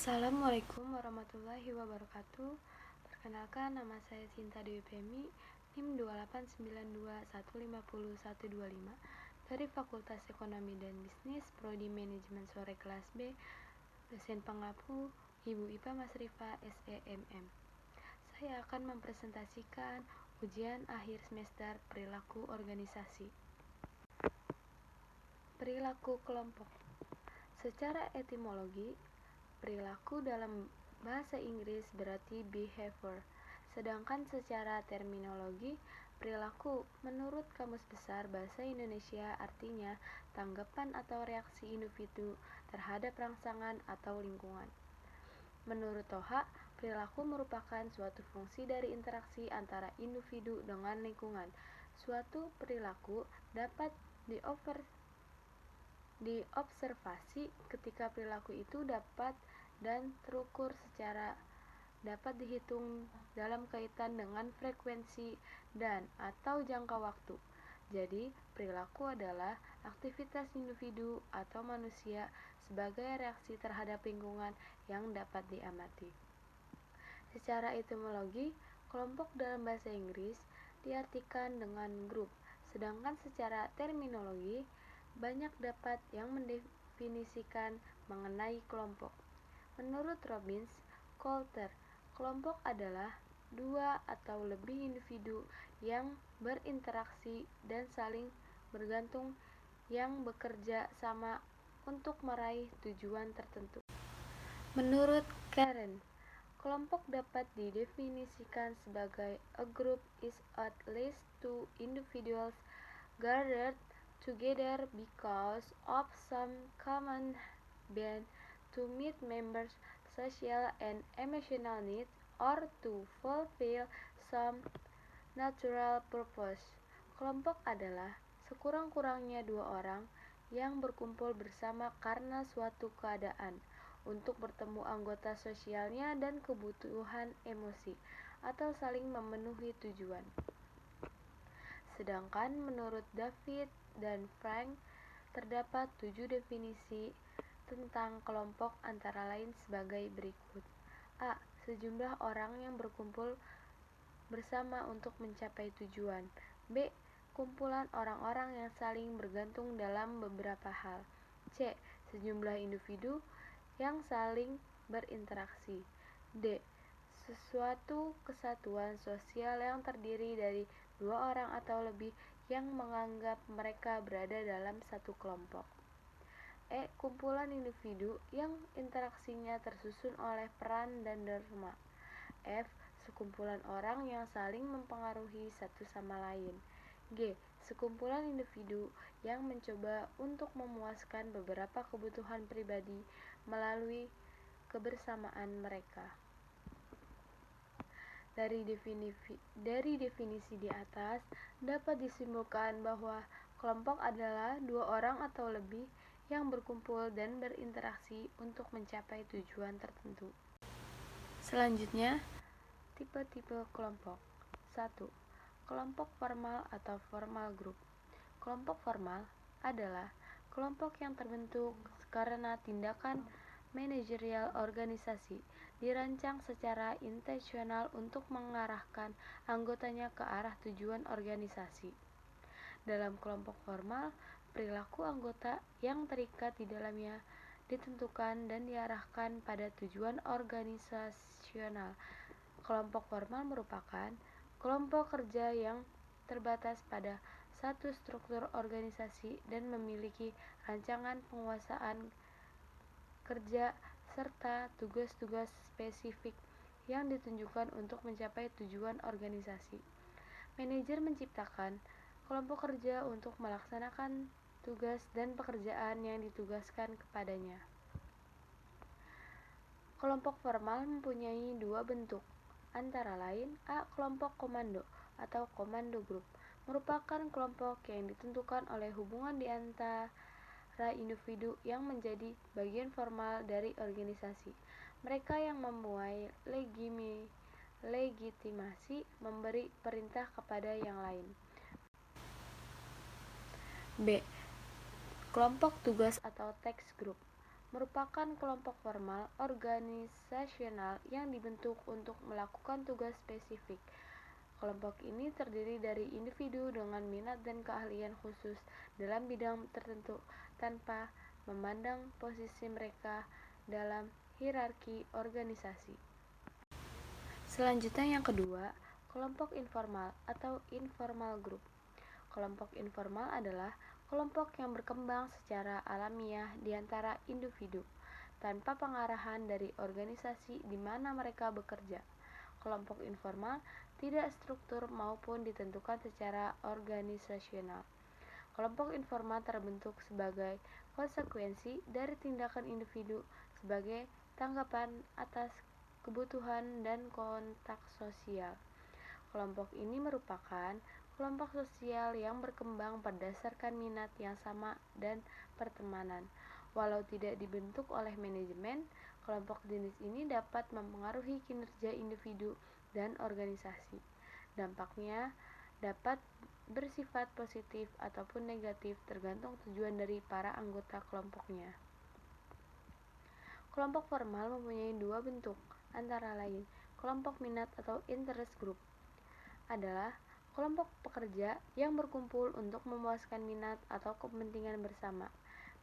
Assalamualaikum warahmatullahi wabarakatuh. Perkenalkan, nama saya Cinta Dewi Femi, NIM 28921501125 dari Fakultas Ekonomi dan Bisnis, Prodi Manajemen Sore kelas B, dosen pengapu Ibu IPA Masrifa SEMM. Saya akan mempresentasikan ujian akhir semester perilaku organisasi. Perilaku kelompok. Secara etimologi, perilaku dalam bahasa Inggris berarti behavior, sedangkan secara terminologi, perilaku menurut Kamus Besar Bahasa Indonesia artinya tanggapan atau reaksi individu terhadap rangsangan atau lingkungan. Menurut Toha, perilaku merupakan suatu fungsi dari interaksi antara individu dengan lingkungan. Suatu perilaku dapat diobservasi ketika perilaku itu dapat dan terukur secara dapat dihitung dalam kaitan dengan frekuensi dan atau jangka waktu. Jadi, perilaku adalah aktivitas individu atau manusia sebagai reaksi terhadap lingkungan yang dapat diamati. Secara etimologi, kelompok dalam bahasa Inggris diartikan dengan grup, sedangkan secara terminologi banyak dapat yang mendefinisikan mengenai kelompok. Menurut Robbins Coulter, kelompok adalah dua atau lebih individu yang berinteraksi dan saling bergantung yang bekerja sama untuk meraih tujuan tertentu. Menurut Karen, kelompok dapat didefinisikan sebagai a group is at least two individuals gathered together because of some common bond to meet members' social and emotional needs or to fulfill some natural purpose. Kelompok adalah sekurang-kurangnya dua orang yang berkumpul bersama karena suatu keadaan, untuk bertemu anggota sosialnya dan kebutuhan emosi, atau saling memenuhi tujuan. Sedangkan menurut David dan Frank, terdapat 7 definisi tentang kelompok antara lain sebagai berikut. A. Sejumlah orang yang berkumpul bersama untuk mencapai tujuan. B. Kumpulan orang-orang yang saling bergantung dalam beberapa hal. C. Sejumlah individu yang saling berinteraksi. D. Sesuatu kesatuan sosial yang terdiri dari dua orang atau lebih yang menganggap mereka berada dalam satu kelompok. E. Kumpulan individu yang interaksinya tersusun oleh peran dan norma. F. Sekumpulan orang yang saling mempengaruhi satu sama lain. G. Sekumpulan individu yang mencoba untuk memuaskan beberapa kebutuhan pribadi melalui kebersamaan mereka. Dari definisi di atas, dapat disimpulkan bahwa kelompok adalah dua orang atau lebih yang berkumpul dan berinteraksi untuk mencapai tujuan tertentu. Selanjutnya, tipe-tipe kelompok. 1. Kelompok formal atau formal group. Kelompok formal adalah kelompok yang terbentuk karena tindakan manajerial organisasi, dirancang secara intensional untuk mengarahkan anggotanya ke arah tujuan organisasi. Dalam kelompok formal, perilaku anggota yang terikat di dalamnya ditentukan dan diarahkan pada tujuan organisasional. Kelompok formal merupakan kelompok kerja yang terbatas pada satu struktur organisasi dan memiliki rancangan penguasaan kerja serta tugas-tugas spesifik yang ditunjukkan untuk mencapai tujuan organisasi. Manajer menciptakan kelompok kerja untuk melaksanakan tugas dan pekerjaan yang ditugaskan kepadanya. Kelompok formal mempunyai dua bentuk, antara lain A. Kelompok komando atau komando group, merupakan kelompok yang ditentukan oleh hubungan di antara individu yang menjadi bagian formal dari organisasi. Mereka yang mempunyai legitimasi memberi perintah kepada yang lain. B. Kelompok tugas atau task group merupakan kelompok formal organisasional yang dibentuk untuk melakukan tugas spesifik. Kelompok ini terdiri dari individu dengan minat dan keahlian khusus dalam bidang tertentu tanpa memandang posisi mereka dalam hierarki organisasi. Selanjutnya yang kedua, kelompok informal atau informal group. Kelompok informal adalah kelompok yang berkembang secara alamiah di antara individu, tanpa pengarahan dari organisasi di mana mereka bekerja. Kelompok informal tidak struktur maupun ditentukan secara organisasional. Kelompok informal terbentuk sebagai konsekuensi dari tindakan individu sebagai tanggapan atas kebutuhan dan kontak sosial. Kelompok ini merupakan kelompok sosial yang berkembang berdasarkan minat yang sama dan pertemanan. Walau tidak dibentuk oleh manajemen, kelompok jenis ini dapat mempengaruhi kinerja individu dan organisasi. Dampaknya dapat bersifat positif ataupun negatif tergantung tujuan dari para anggota kelompoknya. Kelompok formal mempunyai dua bentuk, antara lain kelompok minat atau interest group adalah kelompok pekerja yang berkumpul untuk memuaskan minat atau kepentingan bersama.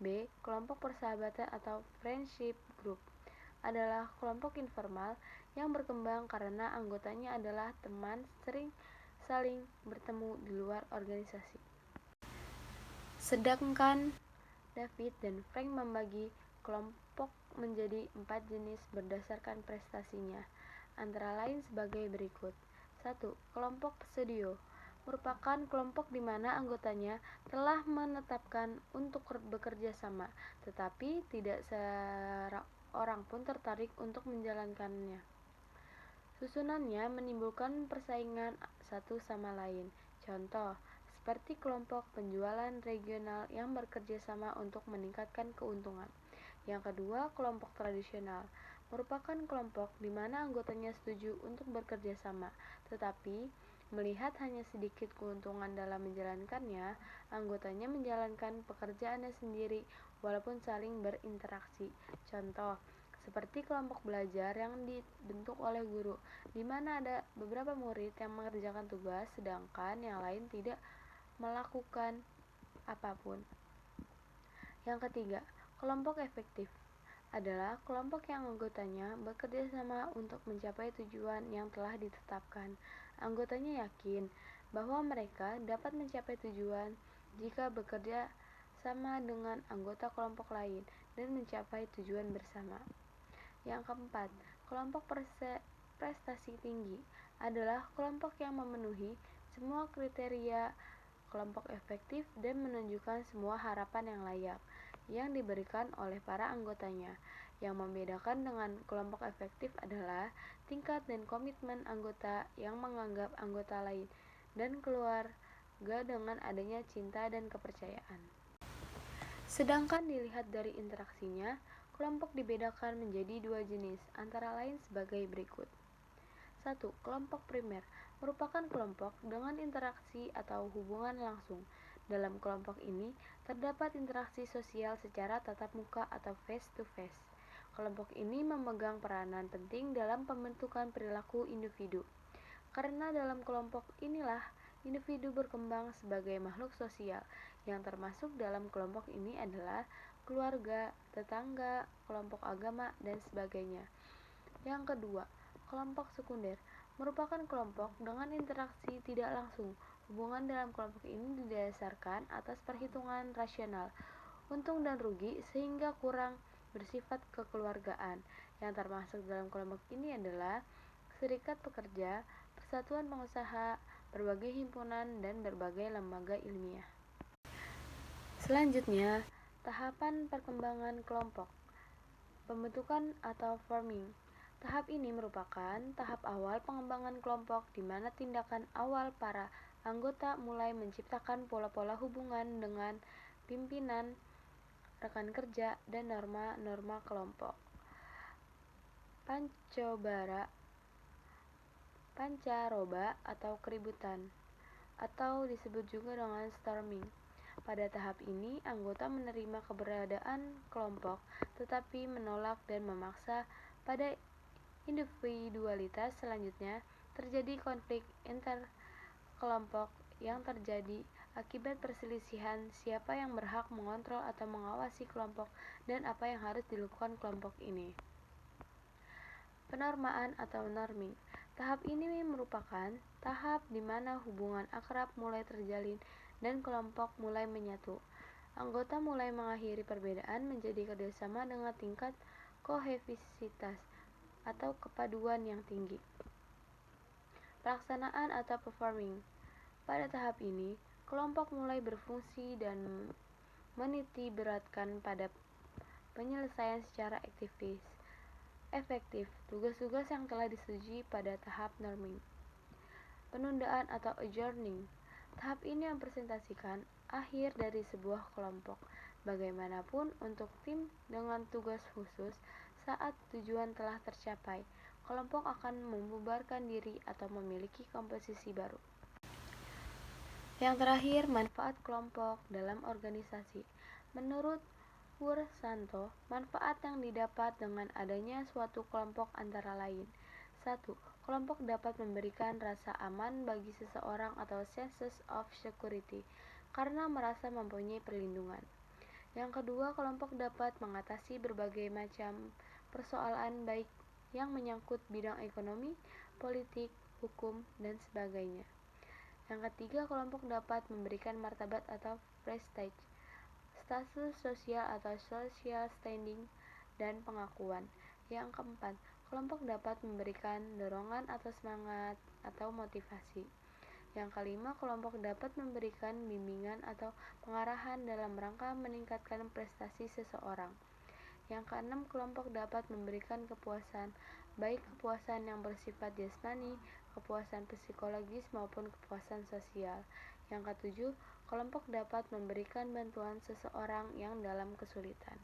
B. Kelompok persahabatan atau friendship group adalah kelompok informal yang berkembang karena anggotanya adalah teman sering saling bertemu di luar organisasi. Sedangkan David dan Frank membagi kelompok menjadi 4 jenis berdasarkan prestasinya, antara lain sebagai berikut. 1. Kelompok pseudo merupakan kelompok di mana anggotanya telah menetapkan untuk bekerja sama, tetapi tidak seorang pun tertarik untuk menjalankannya. Susunannya menimbulkan persaingan satu sama lain. Contoh, seperti kelompok penjualan regional yang bekerja sama untuk meningkatkan keuntungan. Yang kedua, kelompok tradisional merupakan kelompok di mana anggotanya setuju untuk bekerja sama, tetapi melihat hanya sedikit keuntungan dalam menjalankannya, anggotanya menjalankan pekerjaannya sendiri walaupun saling berinteraksi. Contoh, seperti kelompok belajar yang dibentuk oleh guru, di mana ada beberapa murid yang mengerjakan tugas sedangkan yang lain tidak melakukan apapun. Yang ketiga, kelompok efektif adalah kelompok yang anggotanya bekerja sama untuk mencapai tujuan yang telah ditetapkan. Anggotanya yakin bahwa mereka dapat mencapai tujuan jika bekerja sama dengan anggota kelompok lain dan mencapai tujuan bersama. Yang keempat, kelompok prestasi tinggi adalah kelompok yang memenuhi semua kriteria kelompok efektif dan menunjukkan semua harapan yang layak yang diberikan oleh para anggotanya. Yang membedakan dengan kelompok efektif adalah tingkat dan komitmen anggota yang menganggap anggota lain dan keluarga dengan adanya cinta dan kepercayaan. Sedangkan dilihat dari interaksinya, kelompok dibedakan menjadi dua jenis, antara lain sebagai berikut. 1. Kelompok primer merupakan kelompok dengan interaksi atau hubungan langsung. Dalam kelompok ini, terdapat interaksi sosial secara tatap muka atau face to face. Kelompok ini memegang peranan penting dalam pembentukan perilaku individu. Karena dalam kelompok inilah individu berkembang sebagai makhluk sosial, yang termasuk dalam kelompok ini adalah keluarga, tetangga, kelompok agama, dan sebagainya. Yang kedua, kelompok sekunder merupakan kelompok dengan interaksi tidak langsung. Hubungan dalam kelompok ini didasarkan atas perhitungan rasional, untung dan rugi, sehingga kurang bersifat kekeluargaan. Yang termasuk dalam kelompok ini adalah serikat pekerja, persatuan pengusaha, berbagai himpunan, dan berbagai lembaga ilmiah. Selanjutnya, tahapan perkembangan kelompok. Pembentukan atau forming. Tahap ini merupakan tahap awal pengembangan kelompok di mana tindakan awal para anggota mulai menciptakan pola-pola hubungan dengan pimpinan, rekan kerja, dan norma-norma kelompok. Pancaroba atau keributan, atau disebut juga dengan storming, Pada tahap ini, anggota menerima keberadaan kelompok, tetapi menolak dan memaksa. Pada individualitas selanjutnya, terjadi konflik interkelompok yang terjadi akibat perselisihan siapa yang berhak mengontrol atau mengawasi kelompok dan apa yang harus dilakukan kelompok ini. Penormaan atau norming. Tahap ini merupakan tahap di mana hubungan akrab mulai terjalin dan kelompok mulai menyatu. Anggota mulai mengakhiri perbedaan menjadi kerjasama dengan tingkat kohesivitas atau kepaduan yang tinggi. Pelaksanaan atau performing. Pada tahap ini, kelompok mulai berfungsi dan meniti beratkan pada penyelesaian secara efektif tugas-tugas yang telah disetujui pada tahap norming. Penundaan atau adjourning. Tahap ini mempresentasikan akhir dari sebuah kelompok. Bagaimanapun untuk tim dengan tugas khusus, saat tujuan telah tercapai, kelompok akan membubarkan diri atau memiliki komposisi baru. Yang terakhir, manfaat kelompok dalam organisasi. Menurut Wursanto, manfaat yang didapat dengan adanya suatu kelompok antara lain: 1. Kelompok dapat memberikan rasa aman bagi seseorang atau sense of security karena merasa mempunyai perlindungan. Yang kedua, kelompok dapat mengatasi berbagai macam persoalan baik yang menyangkut bidang ekonomi, politik, hukum, dan sebagainya. Yang ketiga, kelompok dapat memberikan martabat atau prestige, status sosial atau social standing, dan pengakuan. Yang keempat, kelompok dapat memberikan dorongan atau semangat atau motivasi. Yang kelima, kelompok dapat memberikan bimbingan atau pengarahan dalam rangka meningkatkan prestasi seseorang. Yang keenam, kelompok dapat memberikan kepuasan, baik kepuasan yang bersifat jasmani, kepuasan psikologis maupun kepuasan sosial. Yang ketujuh, kelompok dapat memberikan bantuan seseorang yang dalam kesulitan.